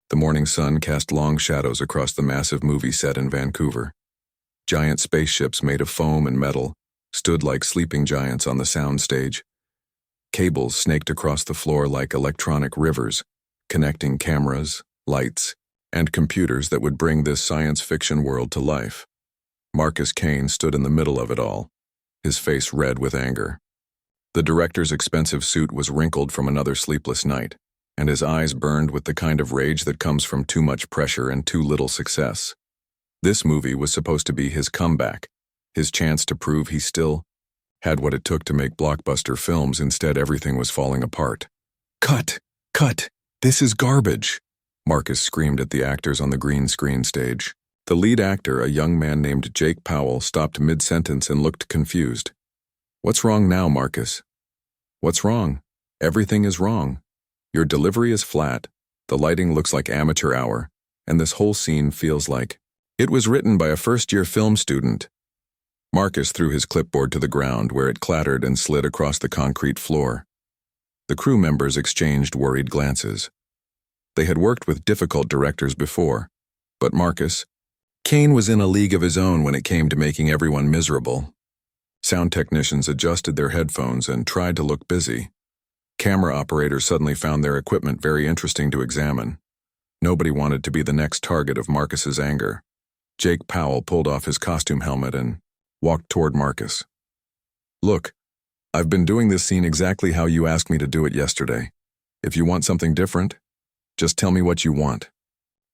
The morning sun cast long shadows across the massive movie set in Vancouver. Giant spaceships made of foam and metal stood like sleeping giants on the soundstage. Cables snaked across the floor like electronic rivers, connecting cameras, lights, and computers that would bring this science fiction world to life. Marcus Kane stood in the middle of it all, his face red with anger. The director's expensive suit was wrinkled from another sleepless night, and his eyes burned with the kind of rage that comes from too much pressure and too little success. This movie was supposed to be his comeback, his chance to prove he still had what it took to make blockbuster films. Instead, everything was falling apart. "Cut! Cut! This is garbage!" Marcus screamed at the actors on the green screen stage. The lead actor, a young man named Jake Powell, stopped mid-sentence and looked confused. "What's wrong now, Marcus?" "What's wrong? Everything is wrong. Your delivery is flat, the lighting looks like amateur hour, and this whole scene feels like it was written by a first-year film student." Marcus threw his clipboard to the ground, where it clattered and slid across the concrete floor. The crew members exchanged worried glances. They had worked with difficult directors before, but Marcus Kane was in a league of his own when it came to making everyone miserable. Sound technicians adjusted their headphones and tried to look busy. Camera operators suddenly found their equipment very interesting to examine. Nobody wanted to be the next target of Marcus's anger. Jake Powell pulled off his costume helmet and walked toward Marcus. "Look, I've been doing this scene exactly how you asked me to do it yesterday. If you want something different, just tell me what you want.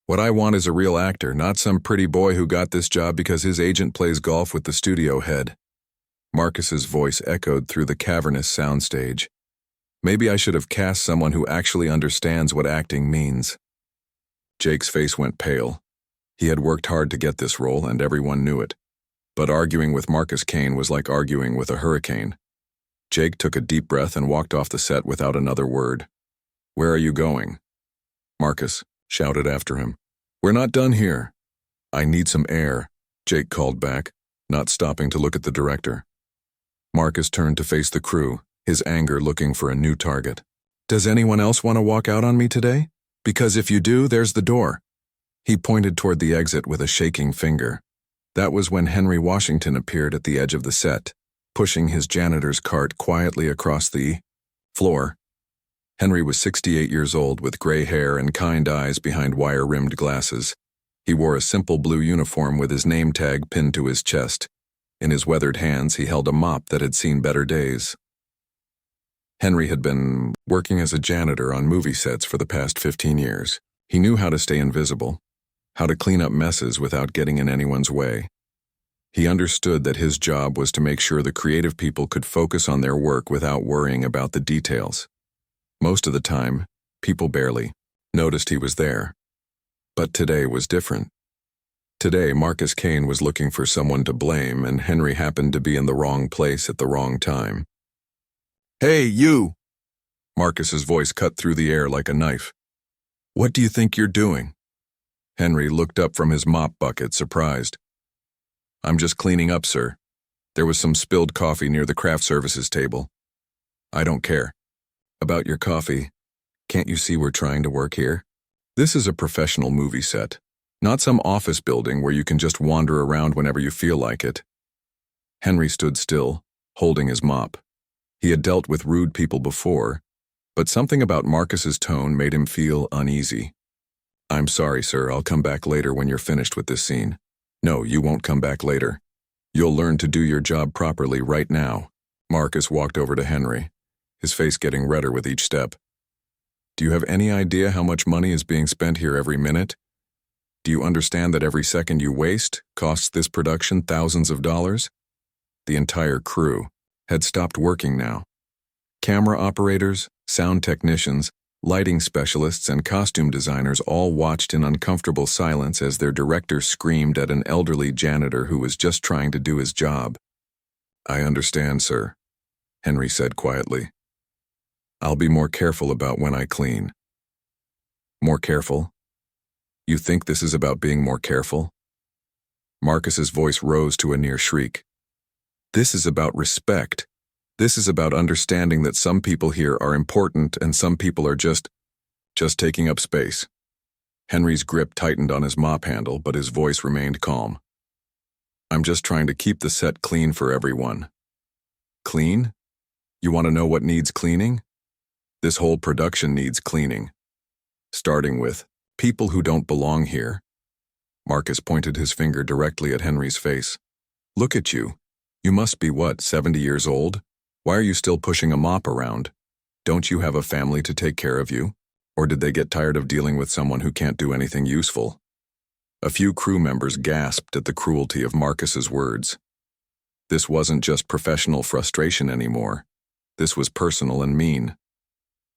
What I want is a real actor, not some pretty boy who got this job because his agent plays golf with the studio head." Marcus's voice echoed through the cavernous soundstage. "Maybe I should have cast someone who actually understands what acting means." Jake's face went pale. He had worked hard to get this role, and everyone knew it. But arguing with Marcus Kane was like arguing with a hurricane. Jake took a deep breath and walked off the set without another word. "Where are you going?" Marcus shouted after him. "We're not done here." "I need some air," Jake called back, not stopping to look at the director. Marcus turned to face the crew, his anger looking for a new target. "Does anyone else want to walk out on me today? Because if you do, there's the door." He pointed toward the exit with a shaking finger. That was when Henry Washington appeared at the edge of the set, pushing his janitor's cart quietly across the floor. Henry was 68 years old with gray hair and kind eyes behind wire-rimmed glasses. He wore a simple blue uniform with his name tag pinned to his chest. In his weathered hands, he held a mop that had seen better days. Henry had been working as a janitor on movie sets for the past 15 years. He knew how to stay invisible, how to clean up messes without getting in anyone's way. He understood that his job was to make sure the creative people could focus on their work without worrying about the details. Most of the time, people barely noticed he was there. But today was different. Today, Marcus Kane was looking for someone to blame, and Henry happened to be in the wrong place at the wrong time. "Hey, you!" Marcus's voice cut through the air like a knife. "What do you think you're doing?" Henry looked up from his mop bucket, surprised. "I'm just cleaning up, sir. There was some spilled coffee near the craft services table." "I don't care about your coffee. Can't you see we're trying to work here? This is a professional movie set, not some office building where you can just wander around whenever you feel like it." Henry stood still, holding his mop. He had dealt with rude people before, but something about Marcus's tone made him feel uneasy. "I'm sorry, sir. I'll come back later when you're finished with this scene." "No, you won't come back later. You'll learn to do your job properly right now." Marcus walked over to Henry, his face getting redder with each step. "Do you have any idea how much money is being spent here every minute? Do you understand that every second you waste costs this production thousands of dollars?" The entire crew had stopped working now. Camera operators, sound technicians, lighting specialists, and costume designers all watched in uncomfortable silence as their director screamed at an elderly janitor who was just trying to do his job. "I understand, sir," Henry said quietly. "I'll be more careful about when I clean." "More careful? You think this is about being more careful?" Marcus's voice rose to a near shriek. "This is about respect. This is about understanding that some people here are important and some people are just taking up space." Henry's grip tightened on his mop handle, but his voice remained calm. I'm just trying to keep the set clean for everyone. Clean? You want to know what needs cleaning? This whole production needs cleaning. Starting with people who don't belong here. Marcus pointed his finger directly at Henry's face. Look at you. You must be what, 70 years old? Why are you still pushing a mop around? Don't you have a family to take care of you? Or did they get tired of dealing with someone who can't do anything useful? A few crew members gasped at the cruelty of Marcus's words. This wasn't just professional frustration anymore. This was personal and mean.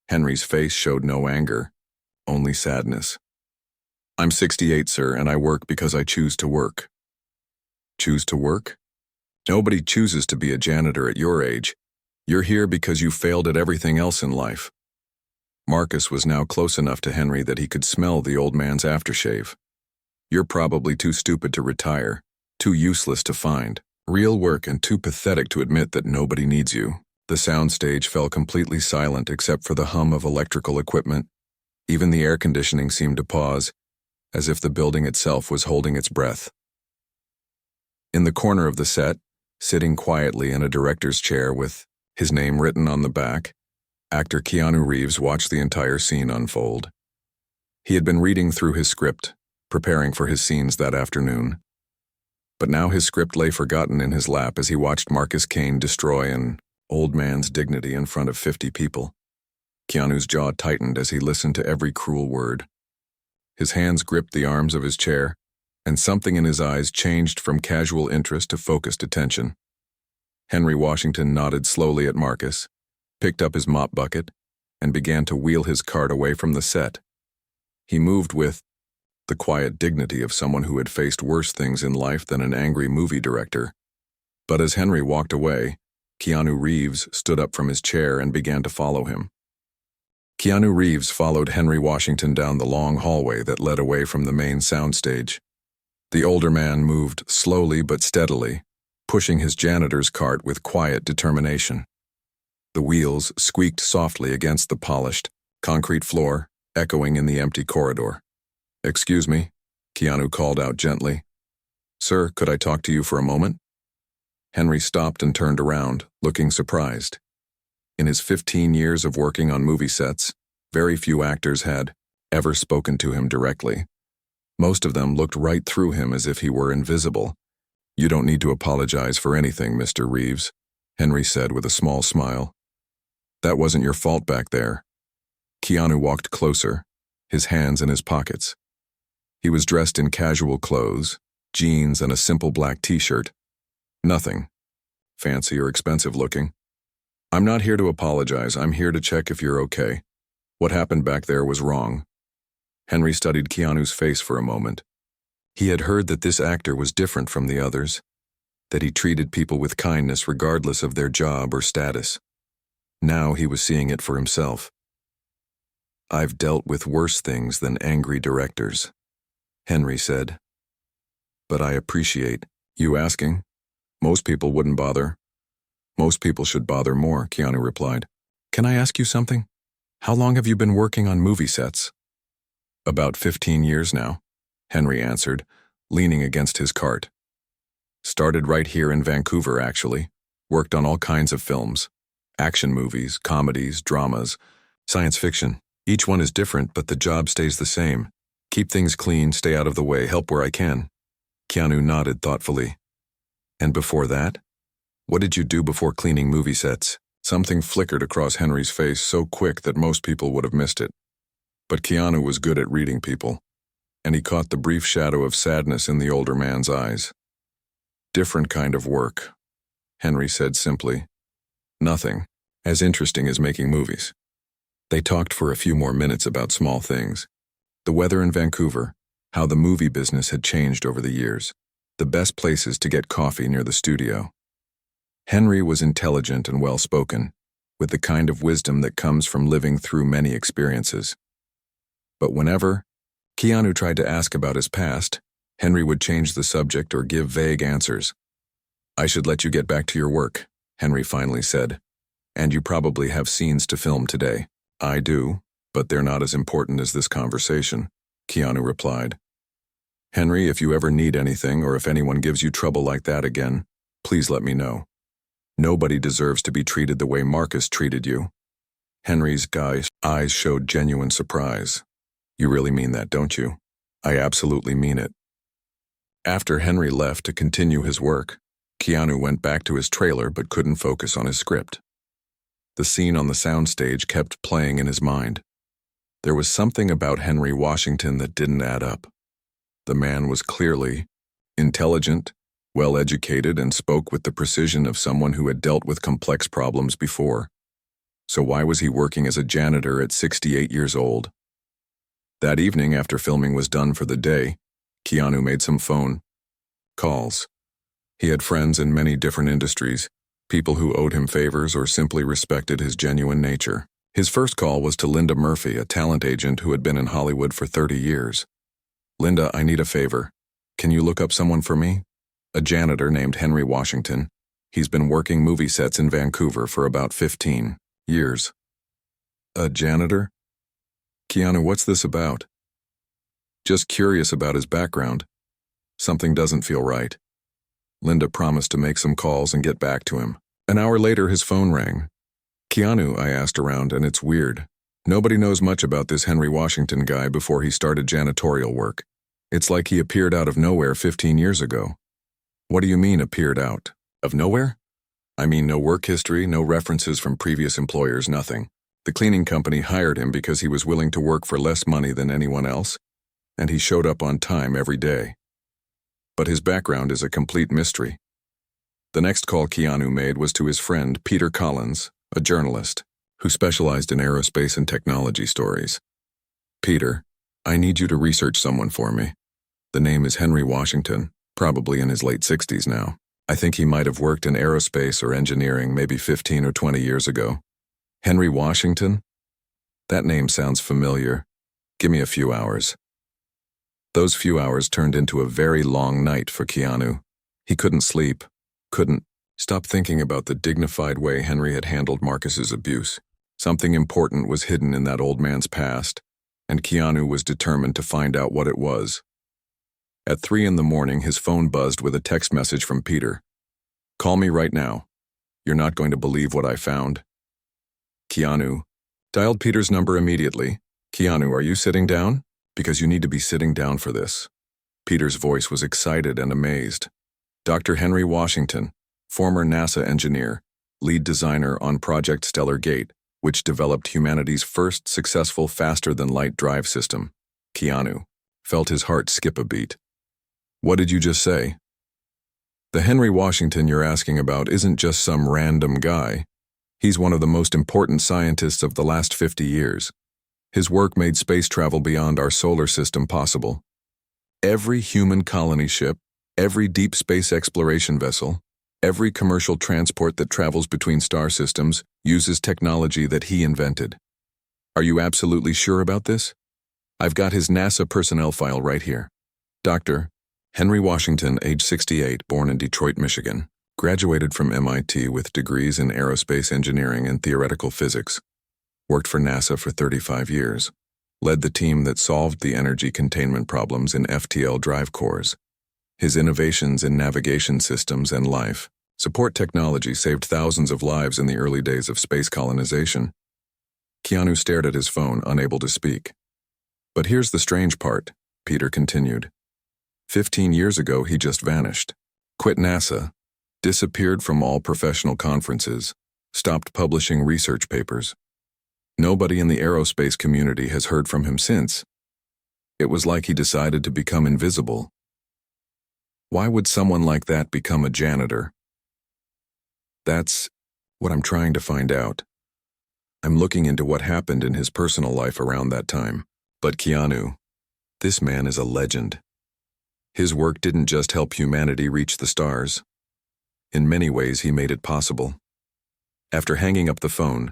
Henry's face showed no anger, only sadness. I'm 68, sir, and I work because I choose to work. Choose to work? Nobody chooses to be a janitor at your age. You're here because you failed at everything else in life. Marcus was now close enough to Henry that he could smell the old man's aftershave. You're probably too stupid to retire, too useless to find real work, and too pathetic to admit that nobody needs you. The soundstage fell completely silent except for the hum of electrical equipment. Even the air conditioning seemed to pause, as if the building itself was holding its breath. In the corner of the set, sitting quietly in a director's chair with his name written on the back, actor Keanu Reeves watched the entire scene unfold. He had been reading through his script, preparing for his scenes that afternoon. But now his script lay forgotten in his lap as he watched Marcus Kane destroy an old man's dignity in front of 50 people. Keanu's jaw tightened as he listened to every cruel word. His hands gripped the arms of his chair, and something in his eyes changed from casual interest to focused attention. Henry Washington nodded slowly at Marcus, picked up his mop bucket, and began to wheel his cart away from the set. He moved with the quiet dignity of someone who had faced worse things in life than an angry movie director. But as Henry walked away, Keanu Reeves stood up from his chair and began to follow him. Keanu Reeves followed Henry Washington down the long hallway that led away from the main soundstage. The older man moved slowly but steadily, pushing his janitor's cart with quiet determination. The wheels squeaked softly against the polished, concrete floor, echoing in the empty corridor. Excuse me, Keanu called out gently. Sir, could I talk to you for a moment? Henry stopped and turned around, looking surprised. In his 15 years of working on movie sets, very few actors had ever spoken to him directly. Most of them looked right through him as if he were invisible. You don't need to apologize for anything, Mr. Reeves, Henry said with a small smile. That wasn't your fault back there. Keanu walked closer, his hands in his pockets. He was dressed in casual clothes, jeans and a simple black t-shirt. Nothing fancy or expensive looking. I'm not here to apologize, I'm here to check if you're okay. What happened back there was wrong. Henry studied Keanu's face for a moment. He had heard that this actor was different from the others, that he treated people with kindness regardless of their job or status. Now he was seeing it for himself. I've dealt with worse things than angry directors, Henry said. But I appreciate you asking. Most people wouldn't bother. Most people should bother more, Keanu replied. Can I ask you something? How long have you been working on movie sets? About 15 years now, Henry answered, leaning against his cart. Started right here in Vancouver, actually. Worked on all kinds of films. Action movies, comedies, dramas, science fiction. Each one is different, but the job stays the same. Keep things clean, stay out of the way, help where I can. Keanu nodded thoughtfully. And before that? What did you do before cleaning movie sets? Something flickered across Henry's face so quick that most people would have missed it. But Keanu was good at reading people, and he caught the brief shadow of sadness in the older man's eyes. Different kind of work, Henry said simply. Nothing as interesting as making movies. They talked for a few more minutes about small things. The weather in Vancouver, how the movie business had changed over the years, the best places to get coffee near the studio. Henry was intelligent and well-spoken, with the kind of wisdom that comes from living through many experiences. But whenever Keanu tried to ask about his past, Henry would change the subject or give vague answers. I should let you get back to your work, Henry finally said. And you probably have scenes to film today. I do, but they're not as important as this conversation. Keanu replied. Henry, if you ever need anything or if anyone gives you trouble like that again, please let me know. Nobody deserves to be treated the way Marcus treated you. Henry's eyes showed genuine surprise. You really mean that, don't you? I absolutely mean it. After Henry left to continue his work, Keanu went back to his trailer but couldn't focus on his script. The scene on the soundstage kept playing in his mind. There was something about Henry Washington that didn't add up. The man was clearly intelligent, well-educated, and spoke with the precision of someone who had dealt with complex problems before. So why was he working as a janitor at 68 years old? That evening, after filming was done for the day, Keanu made some phone calls. He had friends in many different industries, people who owed him favors or simply respected his genuine nature. His first call was to Linda Murphy, a talent agent who had been in Hollywood for 30 years. Linda, I need a favor. Can you look up someone for me? A janitor named Henry Washington. He's been working movie sets in Vancouver for about 15 years. A janitor? Keanu, what's this about? Just curious about his background. Something doesn't feel right. Linda promised to make some calls and get back to him. An hour later, his phone rang. Keanu, I asked around, and it's weird. Nobody knows much about this Henry Washington guy before he started janitorial work. It's like he appeared out of nowhere 15 years ago. What do you mean, appeared out of nowhere? I mean, no work history, no references from previous employers, nothing. The cleaning company hired him because he was willing to work for less money than anyone else, and he showed up on time every day. But his background is a complete mystery. The next call Keanu made was to his friend Peter Collins, a journalist, who specialized in aerospace and technology stories. Peter, I need you to research someone for me. The name is Henry Washington, probably in his late 60s now. I think he might have worked in aerospace or engineering maybe 15 or 20 years ago. Henry Washington? That name sounds familiar. Give me a few hours. Those few hours turned into a very long night for Keanu. He couldn't sleep, couldn't stop thinking about the dignified way Henry had handled Marcus's abuse. Something important was hidden in that old man's past, and Keanu was determined to find out what it was. At 3 a.m, his phone buzzed with a text message from Peter. Call me right now. You're not going to believe what I found. Keanu dialed Peter's number immediately. Keanu, are you sitting down? Because you need to be sitting down for this. Peter's voice was excited and amazed. Dr. Henry Washington, former NASA engineer, lead designer on Project Stellar Gate, which developed humanity's first successful faster-than-light drive system. Keanu felt his heart skip a beat. What did you just say? The Henry Washington you're asking about isn't just some random guy. He's one of the most important scientists of the last 50 years. His work made space travel beyond our solar system possible. Every human colony ship, every deep space exploration vessel, every commercial transport that travels between star systems uses technology that he invented. Are you absolutely sure about this? I've got his NASA personnel file right here. Dr. Henry Washington, age 68, born in Detroit, Michigan. Graduated from MIT with degrees in aerospace engineering and theoretical physics. Worked for NASA for 35 years. Led the team that solved the energy containment problems in FTL drive cores. His innovations in navigation systems and life support technology saved thousands of lives in the early days of space colonization. Keanu stared at his phone, unable to speak. But here's the strange part, Peter continued. 15 years ago, he just vanished. Quit NASA. Disappeared from all professional conferences. Stopped publishing research papers. Nobody in the aerospace community has heard from him since. It was like he decided to become invisible. Why would someone like that become a janitor? That's what I'm trying to find out. I'm looking into what happened in his personal life around that time. But Keanu, this man is a legend. His work didn't just help humanity reach the stars. In many ways, he made it possible. After hanging up the phone,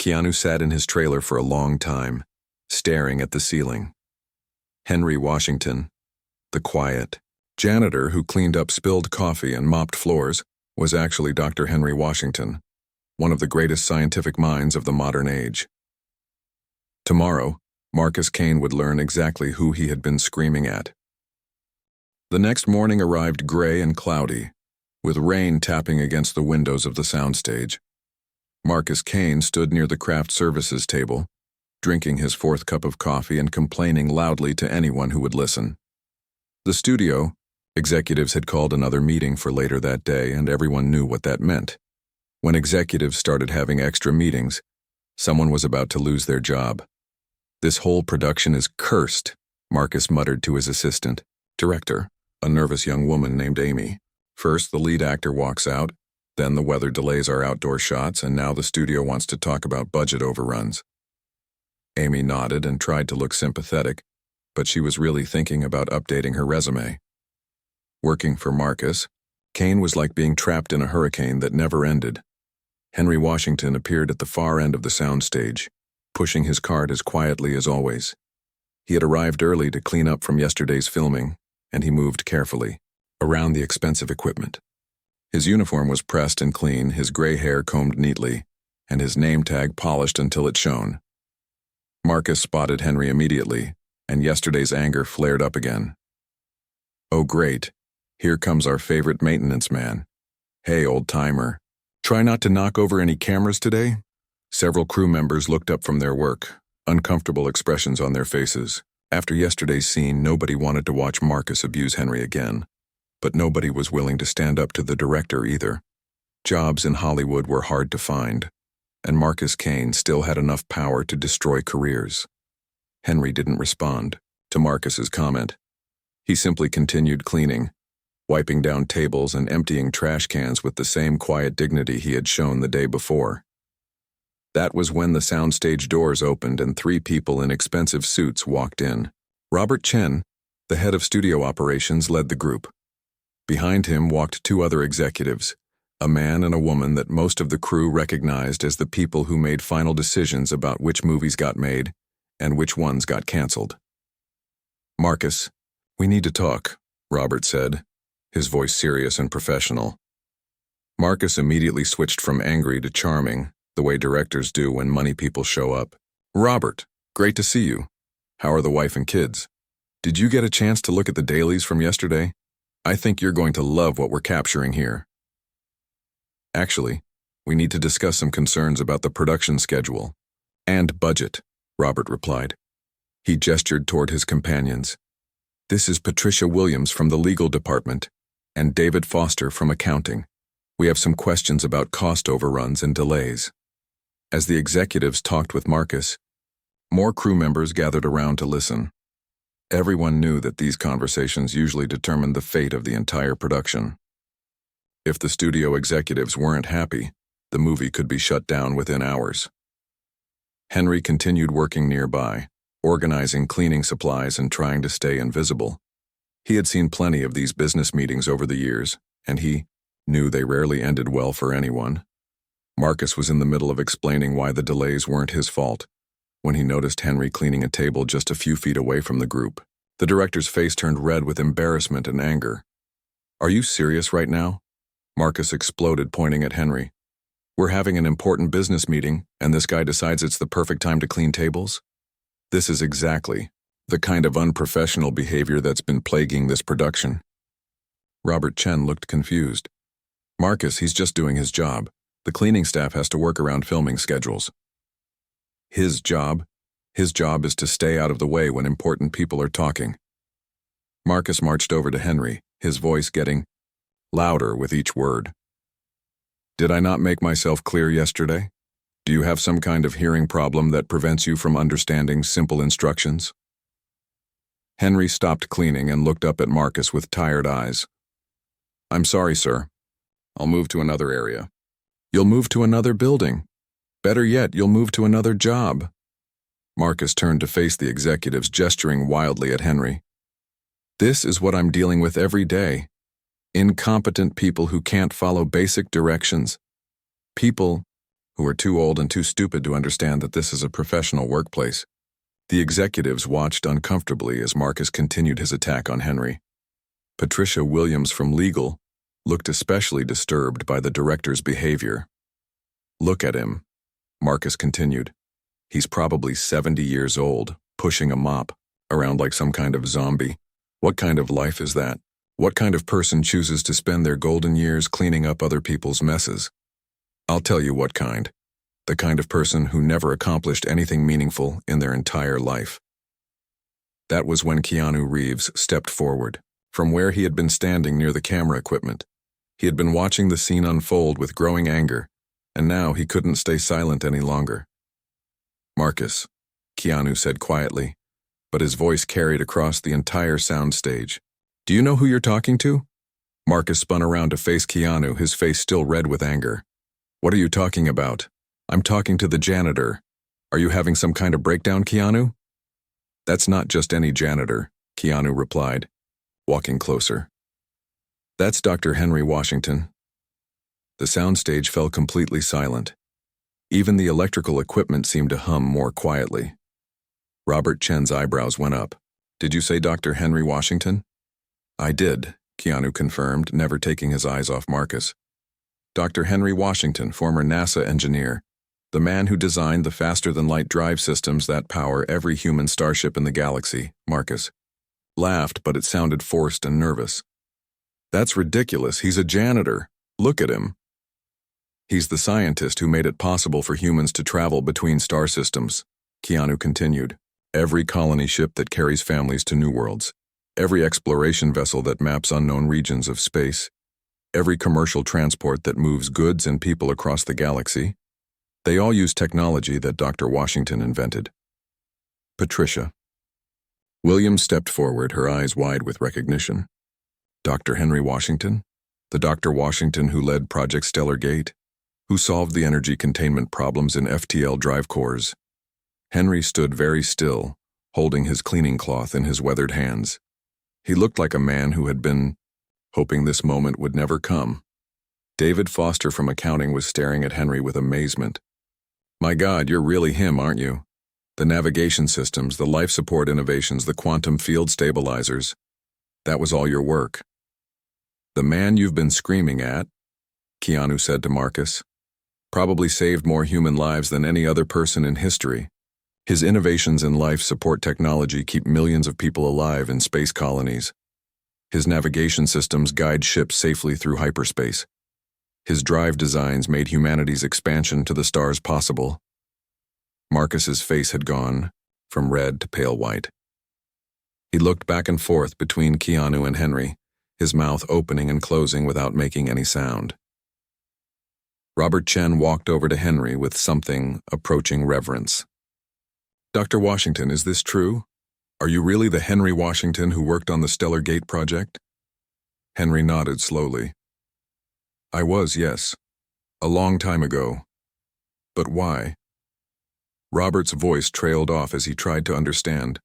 Keanu sat in his trailer for a long time, staring at the ceiling. Henry Washington, the quiet janitor who cleaned up spilled coffee and mopped floors, was actually Dr. Henry Washington, one of the greatest scientific minds of the modern age. Tomorrow, Marcus Kane would learn exactly who he had been screaming at. The next morning arrived gray and cloudy, with rain tapping against the windows of the soundstage. Marcus Kane stood near the craft services table, drinking his fourth cup of coffee and complaining loudly to anyone who would listen. The studio, executives had called another meeting for later that day, and everyone knew what that meant. When executives started having extra meetings, someone was about to lose their job. "This whole production is cursed," Marcus muttered to his assistant, director, a nervous young woman named Amy. First, the lead actor walks out, then the weather delays our outdoor shots, and now the studio wants to talk about budget overruns. Amy nodded and tried to look sympathetic, but she was really thinking about updating her resume. Working for Marcus, Kane was like being trapped in a hurricane that never ended. Henry Washington appeared at the far end of the soundstage, pushing his cart as quietly as always. He had arrived early to clean up from yesterday's filming, and he moved carefully around the expensive equipment. His uniform was pressed and clean, his gray hair combed neatly, and his name tag polished until it shone. Marcus spotted Henry immediately, and yesterday's anger flared up again. "Oh great, here comes our favorite maintenance man. Hey, old-timer, try not to knock over any cameras today?" Several crew members looked up from their work, uncomfortable expressions on their faces. After yesterday's scene, nobody wanted to watch Marcus abuse Henry again, but nobody was willing to stand up to the director either. Jobs in Hollywood were hard to find, and Marcus Kane still had enough power to destroy careers. Henry didn't respond to Marcus's comment. He simply continued cleaning, wiping down tables and emptying trash cans with the same quiet dignity he had shown the day before. That was when the soundstage doors opened and 3 people in expensive suits walked in. Robert Chen, the head of studio operations, led the group. Behind him walked 2 other executives, a man and a woman that most of the crew recognized as the people who made final decisions about which movies got made and which ones got canceled. "Marcus, we need to talk," Robert said, his voice serious and professional. Marcus immediately switched from angry to charming, the way directors do when money people show up. "Robert, great to see you. How are the wife and kids? Did you get a chance to look at the dailies from yesterday? I think you're going to love what we're capturing here." "Actually, we need to discuss some concerns about the production schedule and budget," Robert replied. He gestured toward his companions. "This is Patricia Williams from the legal department and David Foster from accounting. We have some questions about cost overruns and delays." As the executives talked with Marcus, more crew members gathered around to listen. Everyone knew that these conversations usually determined the fate of the entire production. If the studio executives weren't happy, the movie could be shut down within hours. Henry continued working nearby, organizing cleaning supplies and trying to stay invisible. He had seen plenty of these business meetings over the years, and he knew they rarely ended well for anyone. Marcus was in the middle of explaining why the delays weren't his fault, when he noticed Henry cleaning a table just a few feet away from the group. The director's face turned red with embarrassment and anger. "Are you serious right now?" Marcus exploded, pointing at Henry. "We're having an important business meeting, and this guy decides it's the perfect time to clean tables? This is exactly the kind of unprofessional behavior that's been plaguing this production." Robert Chen looked confused. "Marcus, he's just doing his job. The cleaning staff has to work around filming schedules." His job? His job is to stay out of the way when important people are talking. Marcus marched over to Henry, his voice getting louder with each word. "Did I not make myself clear yesterday? Do you have some kind of hearing problem that prevents you from understanding simple instructions?" Henry stopped cleaning and looked up at Marcus with tired eyes. "I'm sorry, sir. I'll move to another area." "You'll move to another building. Better yet, you'll move to another job." Marcus turned to face the executives, gesturing wildly at Henry. "This is what I'm dealing with every day. Incompetent people who can't follow basic directions. People who are too old and too stupid to understand that this is a professional workplace." The executives watched uncomfortably as Marcus continued his attack on Henry. Patricia Williams from legal looked especially disturbed by the director's behavior. "Look at him," Marcus continued. "He's probably 70 years old, pushing a mop around like some kind of zombie. What kind of life is that? What kind of person chooses to spend their golden years cleaning up other people's messes? I'll tell you what kind. The kind of person who never accomplished anything meaningful in their entire life. That was when Keanu Reeves stepped forward, from where he had been standing near the camera equipment. He had been watching the scene unfold with growing anger, and now he couldn't stay silent any longer. "Marcus," Keanu said quietly, but his voice carried across the entire soundstage. "Do you know who you're talking to?" Marcus spun around to face Keanu, his face still red with anger. "What are you talking about?" "I'm talking to the janitor. Are you having some kind of breakdown, Keanu?" "That's not just any janitor," Keanu replied, walking closer. "That's Dr. Henry Washington." The soundstage fell completely silent. Even the electrical equipment seemed to hum more quietly. Robert Chen's eyebrows went up. "Did you say Dr. Henry Washington?" "I did," Keanu confirmed, never taking his eyes off Marcus. "Dr. Henry Washington, former NASA engineer, the man who designed the faster-than-light drive systems that power every human starship in the galaxy," Marcus laughed, but it sounded forced and nervous. "That's ridiculous. He's a janitor. Look at him." "He's the scientist who made it possible for humans to travel between star systems," Keanu continued. "Every colony ship that carries families to new worlds, every exploration vessel that maps unknown regions of space, every commercial transport that moves goods and people across the galaxy, they all use technology that Dr. Washington invented." Patricia. Williams stepped forward, her eyes wide with recognition. Dr. Henry Washington? The Dr. Washington who led Project Stellar Gate? Who solved the energy containment problems in FTL drive cores? Henry stood very still, holding his cleaning cloth in his weathered hands. He looked like a man who had been hoping this moment would never come. David Foster from accounting was staring at Henry with amazement. "My God, you're really him, aren't you? The navigation systems, the life support innovations, the quantum field stabilizers. That was all your work." "The man you've been screaming at," Keanu said to Marcus, "probably saved more human lives than any other person in history. His innovations in life support technology keep millions of people alive in space colonies. His navigation systems guide ships safely through hyperspace. His drive designs made humanity's expansion to the stars possible." Marcus's face had gone from red to pale white. He looked back and forth between Keanu and Henry, his mouth opening and closing without making any sound. Robert Chen walked over to Henry with something approaching reverence. "Dr. Washington, is this true? Are you really the Henry Washington who worked on the Stellar Gate project?" Henry nodded slowly. "I was, yes. A long time ago. But why?" Robert's voice trailed off as he tried to understand.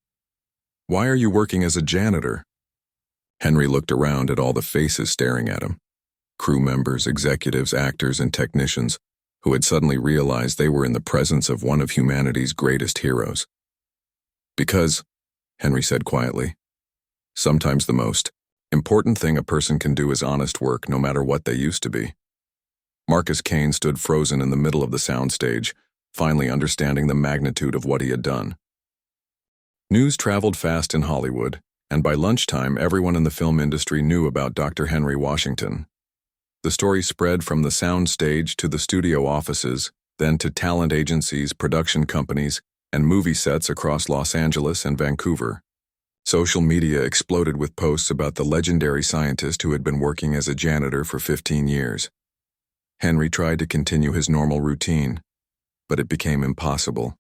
"Why are you working as a janitor?" Henry looked around at all the faces staring at him. Crew members, executives, actors, and technicians who had suddenly realized they were in the presence of one of humanity's greatest heroes. "Because," Henry said quietly, "sometimes the most important thing a person can do is honest work, no matter what they used to be." Marcus Kane stood frozen in the middle of the soundstage, finally understanding the magnitude of what he had done. News traveled fast in Hollywood, and by lunchtime everyone in the film industry knew about Dr. Henry Washington. The story spread from the soundstage to the studio offices, then to talent agencies, production companies, and movie sets across Los Angeles and Vancouver. Social media exploded with posts about the legendary scientist who had been working as a janitor for 15 years. Henry tried to continue his normal routine, but it became impossible.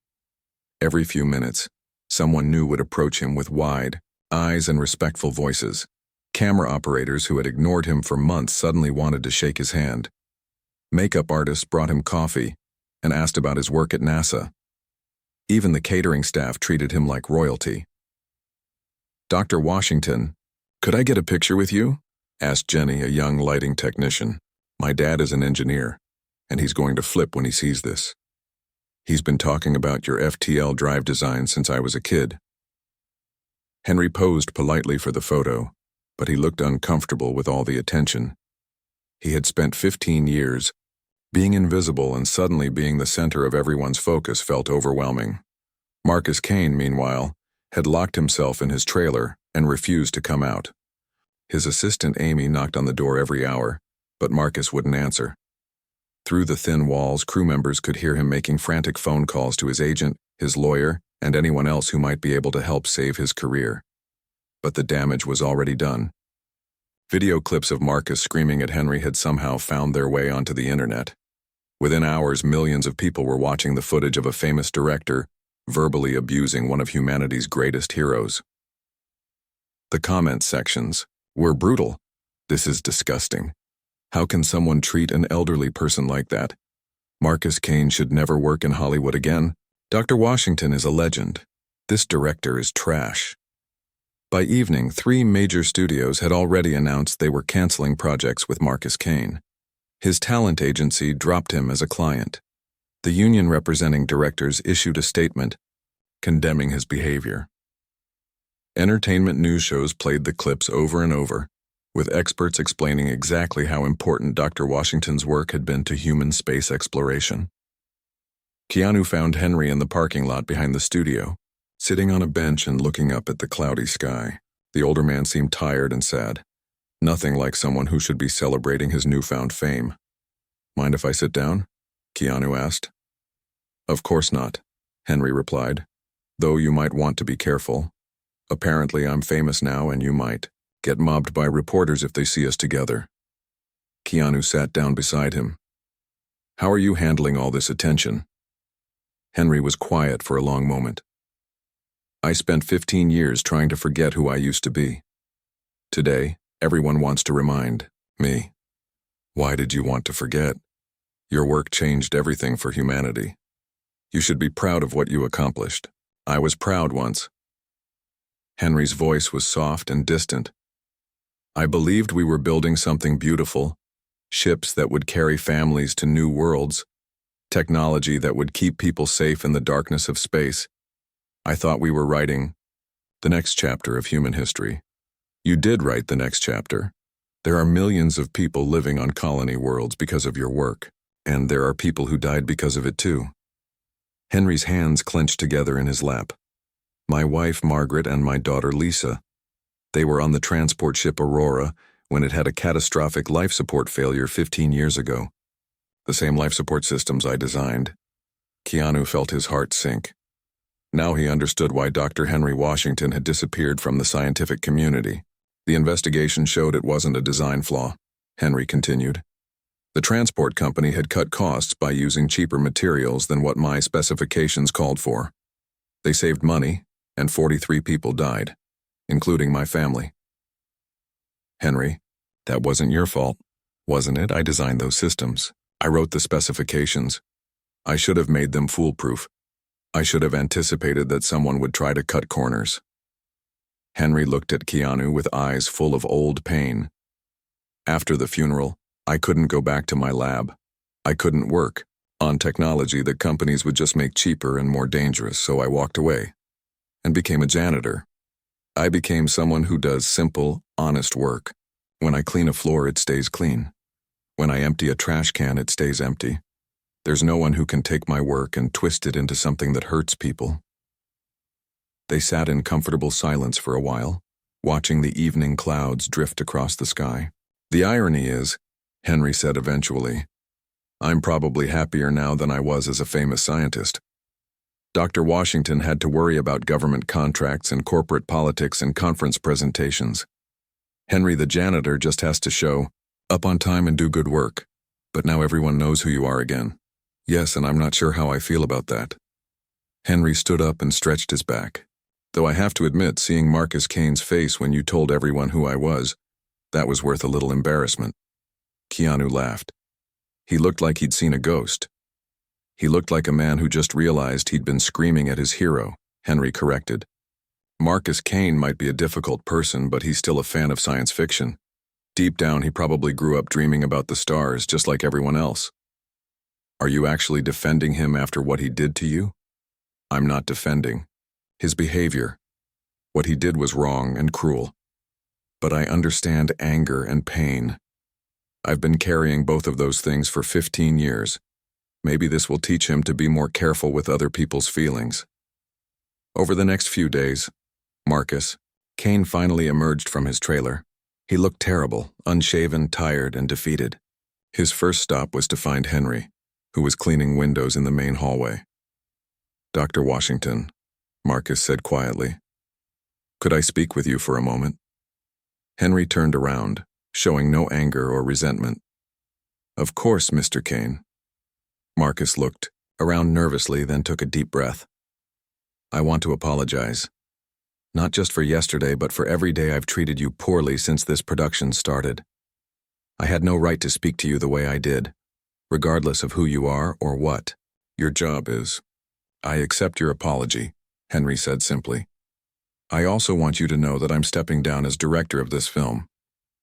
Every few minutes, someone new would approach him with wide eyes and respectful voices. Camera operators who had ignored him for months suddenly wanted to shake his hand. Makeup artists brought him coffee and asked about his work at NASA. Even the catering staff treated him like royalty. "Dr. Washington, could I get a picture with you?" asked Jenny, a young lighting technician. "My dad is an engineer, and he's going to flip when he sees this. He's been talking about your FTL drive design since I was a kid." Henry posed politely for the photo, but he looked uncomfortable with all the attention. He had spent 15 years being invisible, and suddenly being the center of everyone's focus felt overwhelming. Marcus Kane, meanwhile, had locked himself in his trailer and refused to come out. His assistant Amy knocked on the door every hour, but Marcus wouldn't answer. Through the thin walls, crew members could hear him making frantic phone calls to his agent, his lawyer, and anyone else who might be able to help save his career. But the damage was already done. Video clips of Marcus screaming at Henry had somehow found their way onto the internet. Within hours, millions of people were watching the footage of a famous director verbally abusing one of humanity's greatest heroes. The comment sections were brutal. "This is disgusting. How can someone treat an elderly person like that? Marcus Caine should never work in Hollywood again. Dr. Washington is a legend. This director is trash." By evening, 3 major studios had already announced they were canceling projects with Marcus Caine. His talent agency dropped him as a client. The union representing directors issued a statement condemning his behavior. Entertainment news shows played the clips over and over, with experts explaining exactly how important Dr. Washington's work had been to human space exploration. Keanu found Henry in the parking lot behind the studio, sitting on a bench and looking up at the cloudy sky. The older man seemed tired and sad, nothing like someone who should be celebrating his newfound fame. "Mind if I sit down?" Keanu asked. "Of course not," Henry replied, "though you might want to be careful. Apparently I'm famous now and you might get mobbed by reporters if they see us together." Keanu sat down beside him. "How are you handling all this attention?" Henry was quiet for a long moment. "I spent 15 years trying to forget who I used to be. Today, everyone wants to remind me. Why did you want to forget? Your work changed everything for humanity. You should be proud of what you accomplished. I was proud once." Henry's voice was soft and distant. "I believed we were building something beautiful, ships that would carry families to new worlds, technology that would keep people safe in the darkness of space. I thought we were writing the next chapter of human history. You did write the next chapter. There are millions of people living on colony worlds because of your work, and there are people who died because of it too." Henry's hands clenched together in his lap. "My wife, Margaret, and my daughter, Lisa. They were on the transport ship Aurora when it had a catastrophic life support failure 15 years ago. The same life support systems I designed." Keanu felt his heart sink. Now he understood why Dr. Henry Washington had disappeared from the scientific community. "The investigation showed it wasn't a design flaw," Henry continued. "The transport company had cut costs by using cheaper materials than what my specifications called for. They saved money, and 43 people died, including my family." "Henry, that wasn't your fault, wasn't it? I designed those systems. I wrote the specifications. I should have made them foolproof. I should have anticipated that someone would try to cut corners." Henry looked at Keanu with eyes full of old pain. "After the funeral, I couldn't go back to my lab. I couldn't work on technology that companies would just make cheaper and more dangerous, so I walked away and became a janitor. I became someone who does simple, honest work. When I clean a floor, it stays clean. When I empty a trash can, it stays empty. There's no one who can take my work and twist it into something that hurts people." They sat in comfortable silence for a while, watching the evening clouds drift across the sky. "The irony is," Henry said eventually, "I'm probably happier now than I was as a famous scientist. Dr. Washington had to worry about government contracts and corporate politics and conference presentations. Henry the janitor just has to show up on time and do good work. But now everyone knows who you are again. Yes, and I'm not sure how I feel about that." Henry stood up and stretched his back. "Though I have to admit, seeing Marcus Caine's face when you told everyone who I was, that was worth a little embarrassment." Keanu laughed. He looked like he'd seen a ghost. He looked like a man who just realized he'd been screaming at his hero, Henry corrected. "Marcus Caine might be a difficult person, but he's still a fan of science fiction. Deep down, he probably grew up dreaming about the stars, just like everyone else." "Are you actually defending him after what he did to you?" "I'm not defending his behavior. What he did was wrong and cruel. But I understand anger and pain. I've been carrying both of those things for 15 years. Maybe this will teach him to be more careful with other people's feelings." Over the next few days, Marcus. Kane finally emerged from his trailer. He looked terrible, unshaven, tired, and defeated. His first stop was to find Henry, who was cleaning windows in the main hallway. "Dr. Washington," Marcus said quietly. "Could I speak with you for a moment?" Henry turned around, showing no anger or resentment. "Of course, Mr. Kane." Marcus looked around nervously, then took a deep breath. "I want to apologize. Not just for yesterday, but for every day I've treated you poorly since this production started. I had no right to speak to you the way I did, regardless of who you are or what your job is. I accept your apology," Henry said simply. "I also want you to know that I'm stepping down as director of this film.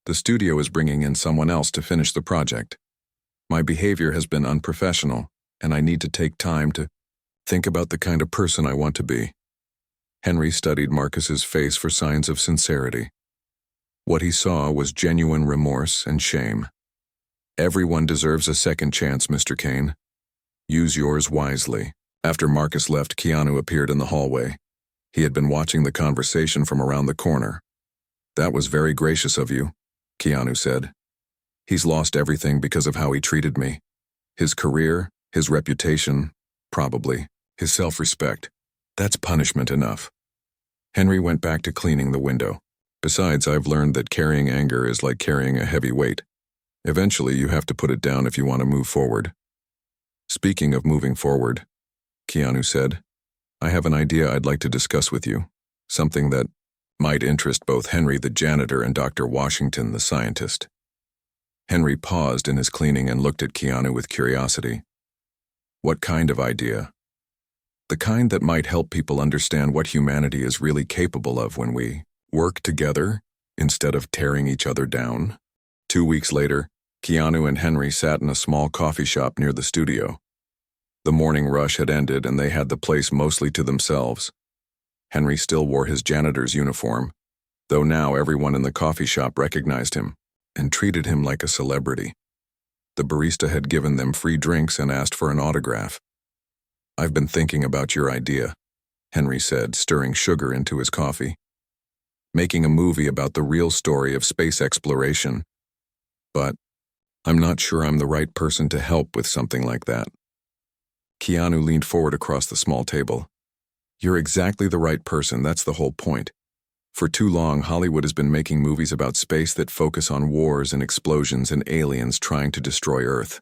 The studio is bringing in someone else to finish the project. My behavior has been unprofessional, and I need to take time to think about the kind of person I want to be." Henry studied Marcus's face for signs of sincerity. What he saw was genuine remorse and shame. "Everyone deserves a second chance, Mr. Kane. Use yours wisely." After Marcus left, Keanu appeared in the hallway. He had been watching the conversation from around the corner. "That was very gracious of you," Keanu said. "He's lost everything because of how he treated me. His career, his reputation, probably his self-respect. That's punishment enough." Henry went back to cleaning the window. "Besides, I've learned that carrying anger is like carrying a heavy weight. Eventually, you have to put it down if you want to move forward." "Speaking of moving forward," Keanu said, "I have an idea I'd like to discuss with you, something that might interest both Henry the janitor and Dr. Washington the scientist." Henry paused in his cleaning and looked at Keanu with curiosity. "What kind of idea?" "The kind that might help people understand what humanity is really capable of when we work together instead of tearing each other down." 2 weeks later, Keanu and Henry sat in a small coffee shop near the studio. The morning rush had ended and they had the place mostly to themselves. Henry still wore his janitor's uniform, though now everyone in the coffee shop recognized him and treated him like a celebrity. The barista had given them free drinks and asked for an autograph. "I've been thinking about your idea," Henry said, stirring sugar into his coffee. "Making a movie about the real story of space exploration. But I'm not sure I'm the right person to help with something like that." Keanu leaned forward across the small table. "You're exactly the right person, that's the whole point. For too long, Hollywood has been making movies about space that focus on wars and explosions and aliens trying to destroy Earth.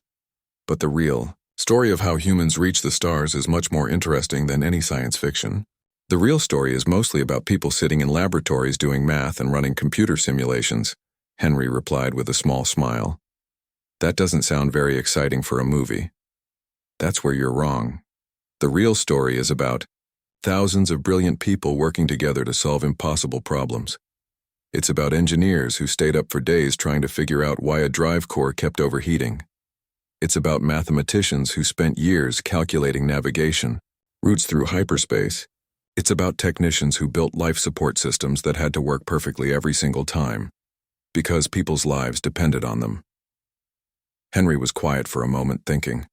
But the real story of how humans reach the stars is much more interesting than any science fiction. The real story is mostly about people sitting in laboratories doing math and running computer simulations," Henry replied with a small smile. "That doesn't sound very exciting for a movie." "That's where you're wrong. The real story is about thousands of brilliant people working together to solve impossible problems. It's about engineers who stayed up for days trying to figure out why a drive core kept overheating. It's about mathematicians who spent years calculating navigation, routes through hyperspace. It's about technicians who built life support systems that had to work perfectly every single time, because people's lives depended on them." Henry was quiet for a moment, thinking.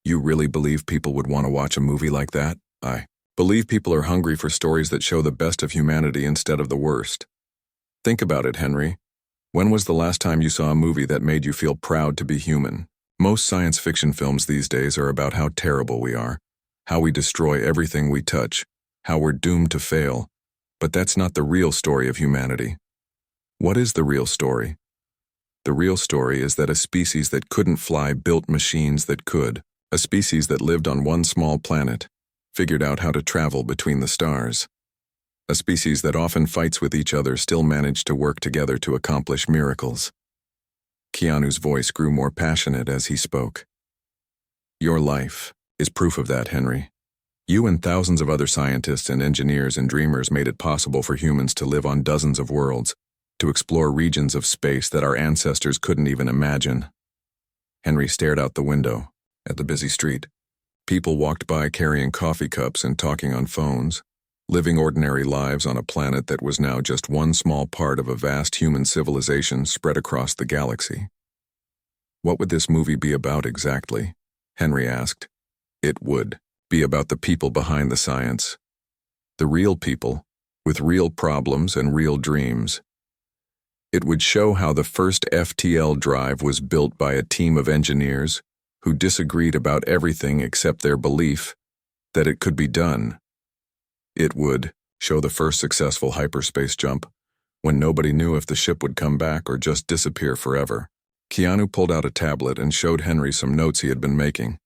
"You really believe people would want to watch a movie like that?" "I believe people are hungry for stories that show the best of humanity instead of the worst. Think about it, Henry. When was the last time you saw a movie that made you feel proud to be human? Most science fiction films these days are about how terrible we are, how we destroy everything we touch, how we're doomed to fail. But that's not the real story of humanity. What is the real story? The real story is that a species that couldn't fly built machines that could. A species that lived on one small planet figured out how to travel between the stars. A species that often fights with each other still managed to work together to accomplish miracles." Keanu's voice grew more passionate as he spoke. "Your life is proof of that, Henry. You and thousands of other scientists and engineers and dreamers made it possible for humans to live on dozens of worlds, to explore regions of space that our ancestors couldn't even imagine." Henry stared out the window at the busy street. People walked by carrying coffee cups and talking on phones, living ordinary lives on a planet that was now just one small part of a vast human civilization spread across the galaxy. "What would this movie be about exactly?" Henry asked. "It would be about the people behind the science. The real people with real problems and real dreams. It would show how the first FTL drive was built by a team of engineers who disagreed about everything except their belief that it could be done. It would show the first successful hyperspace jump, when nobody knew if the ship would come back or just disappear forever. Keanu pulled out a tablet and showed Henry some notes he had been making.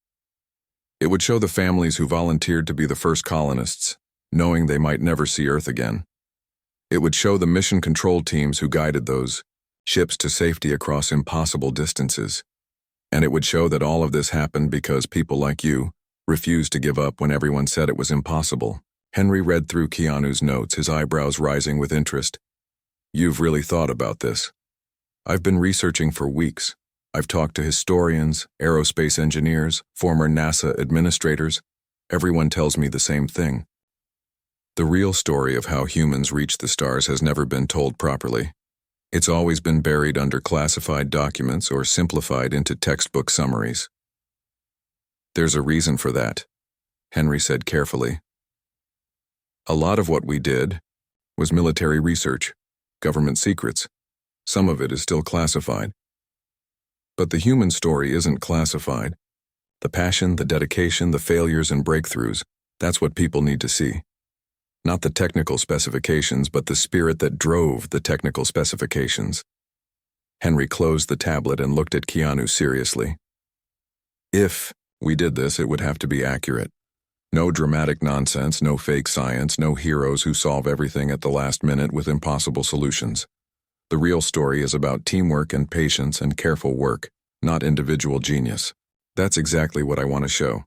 It would show the families who volunteered to be the first colonists, knowing they might never see Earth again. It would show the mission control teams who guided those ships to safety across impossible distances. And it would show that all of this happened because people like you refused to give up when everyone said it was impossible. Henry read through Keanu's notes, his eyebrows rising with interest. You've really thought about this. I've been researching for weeks. I've talked to historians, aerospace engineers, former NASA administrators. Everyone tells me the same thing. The real story of how humans reached the stars has never been told properly. It's always been buried under classified documents or simplified into textbook summaries. There's a reason for that, Henry said carefully. A lot of what we did was military research, government secrets. Some of it is still classified. But the human story isn't classified. The passion, the dedication, the failures and breakthroughs, that's what people need to see. Not the technical specifications, but the spirit that drove the technical specifications. Henry closed the tablet and looked at Keanu seriously. If we did this, it would have to be accurate. No dramatic nonsense, no fake science, no heroes who solve everything at the last minute with impossible solutions. The real story is about teamwork and patience and careful work, not individual genius. That's exactly what I want to show.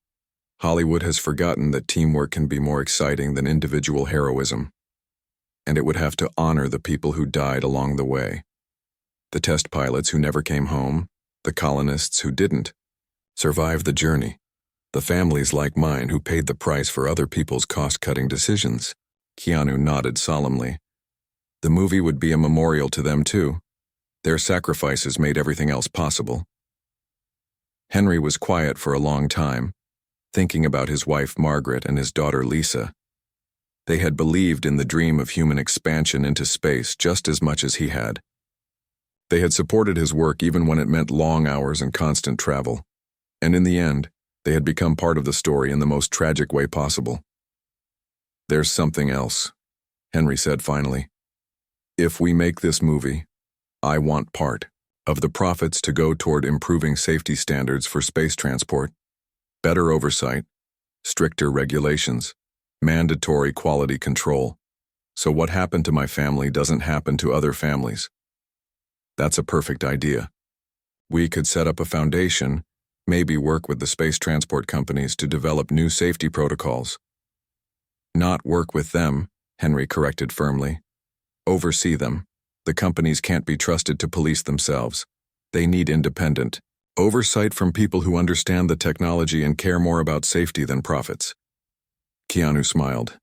Hollywood has forgotten that teamwork can be more exciting than individual heroism. And it would have to honor the people who died along the way. The test pilots who never came home, the colonists who didn't, survived the journey. The families like mine who paid the price for other people's cost-cutting decisions. Keanu nodded solemnly. The movie would be a memorial to them too. Their sacrifices made everything else possible. Henry was quiet for a long time, thinking about his wife Margaret and his daughter Lisa. They had believed in the dream of human expansion into space just as much as he had. They had supported his work even when it meant long hours and constant travel. And in the end, they had become part of the story in the most tragic way possible. There's something else, Henry said finally. If we make this movie, I want part of the profits to go toward improving safety standards for space transport, better oversight, stricter regulations, mandatory quality control, so what happened to my family doesn't happen to other families. That's a perfect idea. We could set up a foundation, maybe work with the space transport companies to develop new safety protocols. Not work with them, Henry corrected firmly. Oversee them. The companies can't be trusted to police themselves. They need independent oversight from people who understand the technology and care more about safety than profits. Keanu smiled.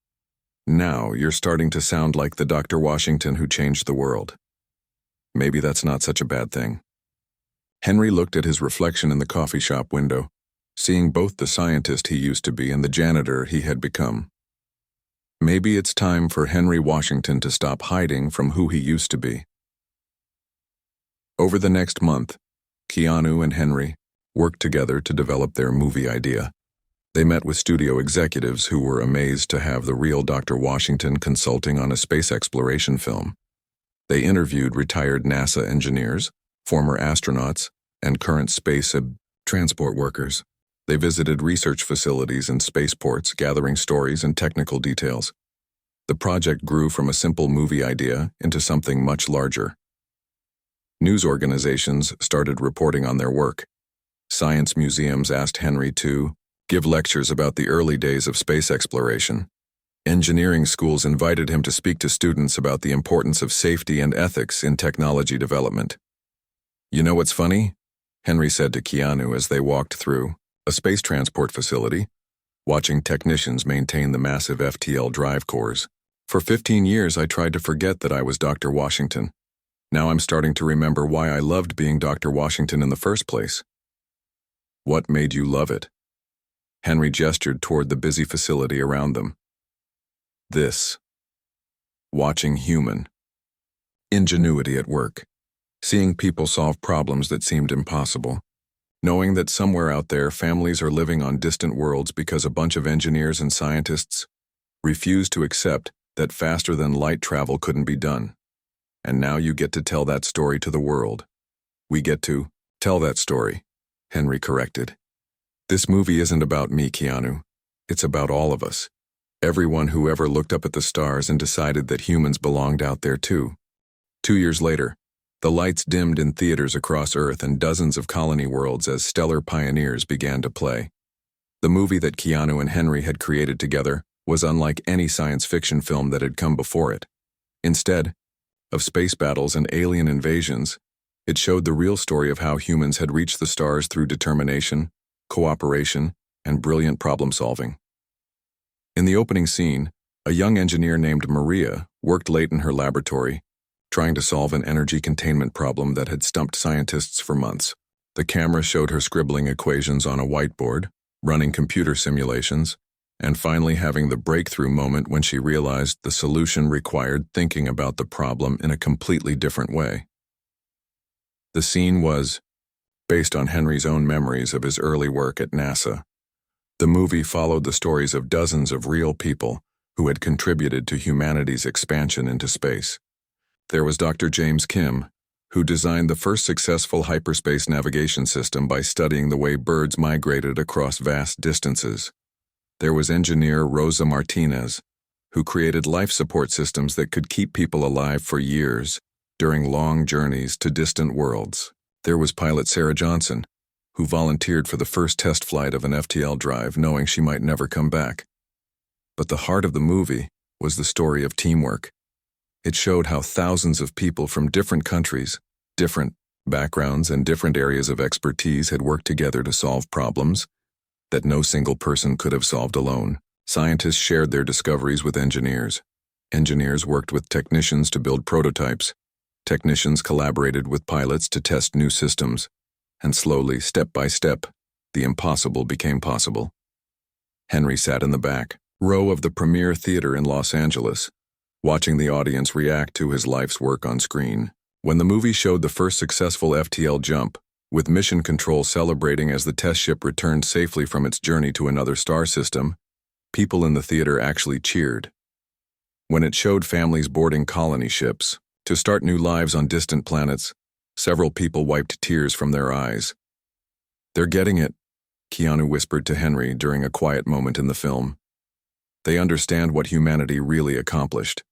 Now you're starting to sound like the Dr. Washington who changed the world. Maybe that's not such a bad thing. Henry looked at his reflection in the coffee shop window, seeing both the scientist he used to be and the janitor he had become. Maybe it's time for Henry Washington to stop hiding from who he used to be. Over the next month, Keanu and Henry worked together to develop their movie idea. They met with studio executives who were amazed to have the real Dr. Washington consulting on a space exploration film. They interviewed retired NASA engineers, former astronauts, and current space transport workers. They visited research facilities and spaceports, gathering stories and technical details. The project grew from a simple movie idea into something much larger. News organizations started reporting on their work. Science museums asked Henry to give lectures about the early days of space exploration. Engineering schools invited him to speak to students about the importance of safety and ethics in technology development. You know what's funny? Henry said to Keanu as they walked through a space transport facility, watching technicians maintain the massive FTL drive cores. For 15 years, I tried to forget that I was Dr. Washington. Now I'm starting to remember why I loved being Dr. Washington in the first place. What made you love it? Henry gestured toward the busy facility around them. This. Watching human ingenuity at work. Seeing people solve problems that seemed impossible. Knowing that somewhere out there families are living on distant worlds because a bunch of engineers and scientists refused to accept that faster-than-light travel couldn't be done. And now you get to tell that story to the world. We get to tell that story, Henry corrected. This movie isn't about me, Keanu. It's about all of us. Everyone who ever looked up at the stars and decided that humans belonged out there too. 2 years later, the lights dimmed in theaters across Earth and dozens of colony worlds as stellar pioneers began to play. The movie that Keanu and Henry had created together was unlike any science fiction film that had come before it. Instead of space battles and alien invasions, it showed the real story of how humans had reached the stars through determination, cooperation, and brilliant problem-solving. In the opening scene, a young engineer named Maria worked late in her laboratory, trying to solve an energy containment problem that had stumped scientists for months. The camera showed her scribbling equations on a whiteboard, running computer simulations, and finally having the breakthrough moment when she realized the solution required thinking about the problem in a completely different way. The scene was based on Henry's own memories of his early work at NASA. The movie followed the stories of dozens of real people who had contributed to humanity's expansion into space. There was Dr. James Kim, who designed the first successful hyperspace navigation system by studying the way birds migrated across vast distances. There was engineer Rosa Martinez, who created life support systems that could keep people alive for years during long journeys to distant worlds. There was pilot Sarah Johnson, who volunteered for the first test flight of an FTL drive knowing she might never come back. But the heart of the movie was the story of teamwork. It showed how thousands of people from different countries, different backgrounds, and different areas of expertise had worked together to solve problems that no single person could have solved alone. Scientists shared their discoveries with engineers. Engineers worked with technicians to build prototypes. Technicians collaborated with pilots to test new systems. And slowly, step by step, the impossible became possible. Henry sat in the back row of the premiere theater in Los Angeles, watching the audience react to his life's work on screen. When the movie showed the first successful FTL jump, with Mission Control celebrating as the test ship returned safely from its journey to another star system, people in the theater actually cheered. When it showed families boarding colony ships to start new lives on distant planets, several people wiped tears from their eyes. "They're getting it," Keanu whispered to Henry during a quiet moment in the film. "They understand what humanity really accomplished."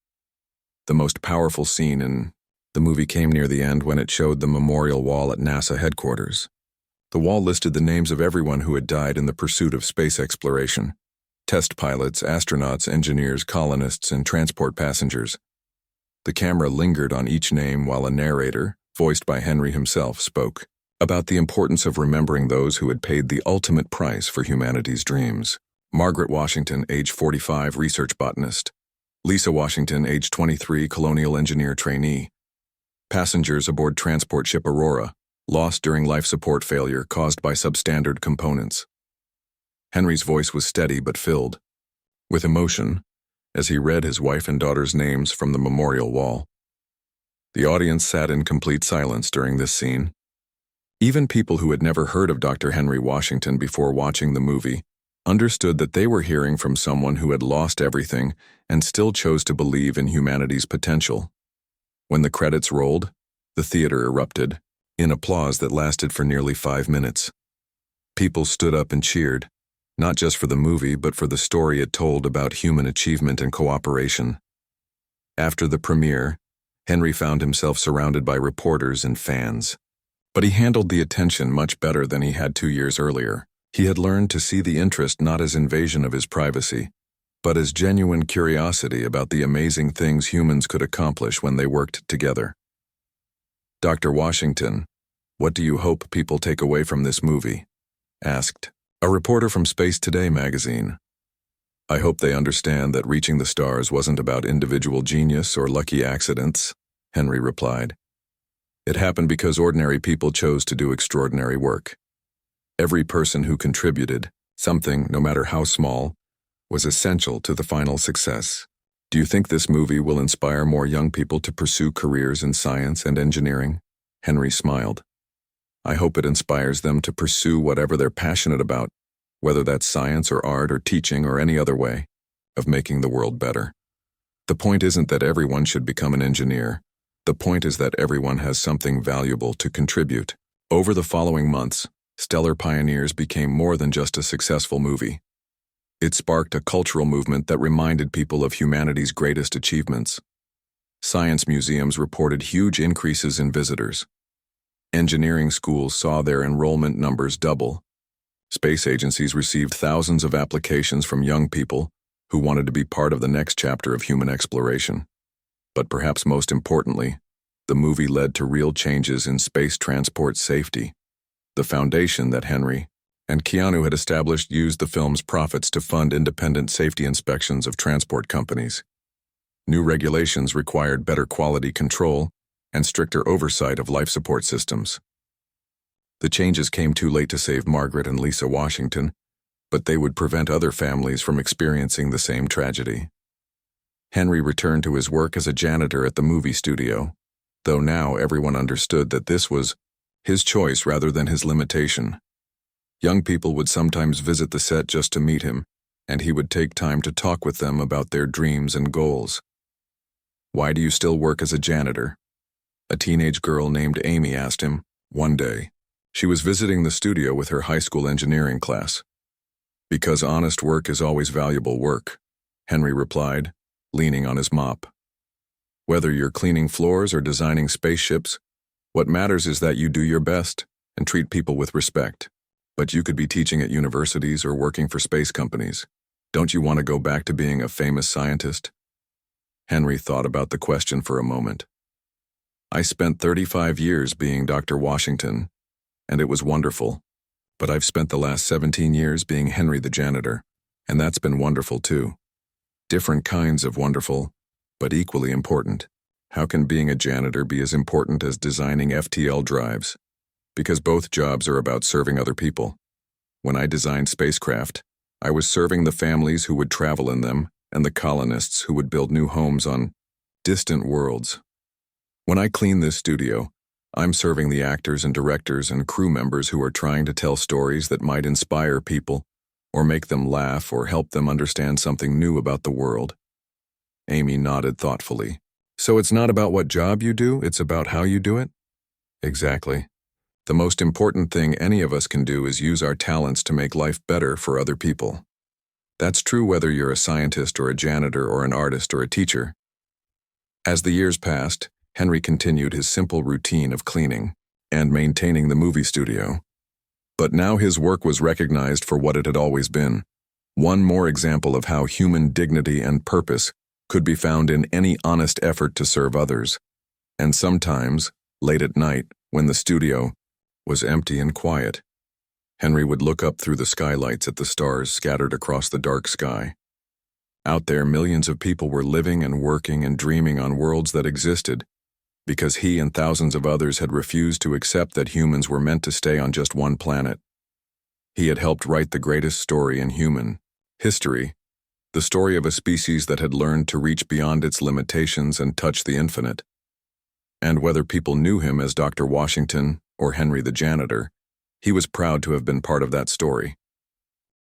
The most powerful scene in the movie came near the end when it showed the memorial wall at NASA headquarters. The wall listed the names of everyone who had died in the pursuit of space exploration: test pilots, astronauts, engineers, colonists, and transport passengers. The camera lingered on each name while a narrator, voiced by Henry himself, spoke about the importance of remembering those who had paid the ultimate price for humanity's dreams. Margaret Washington, age 45, research botanist. Lisa Washington, age 23, colonial engineer trainee. Passengers aboard transport ship Aurora, lost during life support failure caused by substandard components. Henry's voice was steady but filled with emotion as he read his wife and daughter's names from the memorial wall. The audience sat in complete silence during this scene. Even people who had never heard of Dr. Henry Washington before watching the movie understood that they were hearing from someone who had lost everything and still chose to believe in humanity's potential. When the credits rolled, the theater erupted in applause that lasted for nearly 5 minutes. People stood up and cheered, not just for the movie but for the story it told about human achievement and cooperation. After the premiere, Henry found himself surrounded by reporters and fans. But he handled the attention much better than he had 2 years earlier. He had learned to see the interest not as invasion of his privacy, but as genuine curiosity about the amazing things humans could accomplish when they worked together. "Dr. Washington, what do you hope people take away from this movie?" asked a reporter from Space Today magazine. "I hope they understand that reaching the stars wasn't about individual genius or lucky accidents," Henry replied. "It happened because ordinary people chose to do extraordinary work. Every person who contributed something, no matter how small, was essential to the final success." Do you think this movie will inspire more young people to pursue careers in science and engineering? Henry smiled. I hope it inspires them to pursue whatever they're passionate about, whether that's science or art or teaching or any other way of making the world better. The point isn't that everyone should become an engineer. The point is that everyone has something valuable to contribute. Over the following months, Stellar Pioneers became more than just a successful movie. It sparked a cultural movement that reminded people of humanity's greatest achievements. Science museums reported huge increases in visitors. Engineering schools saw their enrollment numbers double. Space agencies received thousands of applications from young people who wanted to be part of the next chapter of human exploration. But perhaps most importantly, the movie led to real changes in space transport safety. The foundation that Henry and Keanu had established used the film's profits to fund independent safety inspections of transport companies. New regulations required better quality control and stricter oversight of life support systems. The changes came too late to save Margaret and Lisa Washington, but they would prevent other families from experiencing the same tragedy. Henry returned to his work as a janitor at the movie studio, though now everyone understood that this was his choice rather than his limitation. Young people would sometimes visit the set just to meet him, and he would take time to talk with them about their dreams and goals. "Why do you still work as a janitor?" a teenage girl named Amy asked him one day. She was visiting the studio with her high school engineering class. "Because honest work is always valuable work," Henry replied, leaning on his mop. "Whether you're cleaning floors or designing spaceships, what matters is that you do your best and treat people with respect. But you could be teaching at universities or working for space companies. Don't you want to go back to being a famous scientist?" Henry thought about the question for a moment. "I spent 35 years being Dr. Washington, and it was wonderful. But I've spent the last 17 years being Henry the janitor, and that's been wonderful too. Different kinds of wonderful, but equally important. How can being a janitor be as important as designing FTL drives? Because both jobs are about serving other people. When I designed spacecraft, I was serving the families who would travel in them and the colonists who would build new homes on distant worlds. When I clean this studio, I'm serving the actors and directors and crew members who are trying to tell stories that might inspire people or make them laugh or help them understand something new about the world." Amy nodded thoughtfully. "So it's not about what job you do, it's about how you do it?" "Exactly. The most important thing any of us can do is use our talents to make life better for other people. That's true whether you're a scientist or a janitor or an artist or a teacher." As the years passed, Henry continued his simple routine of cleaning and maintaining the movie studio. But now his work was recognized for what it had always been. One more example of how human dignity and purpose could be found in any honest effort to serve others. And sometimes, late at night, when the studio was empty and quiet, Henry would look up through the skylights at the stars scattered across the dark sky. Out there, millions of people were living and working and dreaming on worlds that existed, because he and thousands of others had refused to accept that humans were meant to stay on just one planet. He had helped write the greatest story in human history, the story of a species that had learned to reach beyond its limitations and touch the infinite. And whether people knew him as Dr. Washington or Henry the janitor, he was proud to have been part of that story.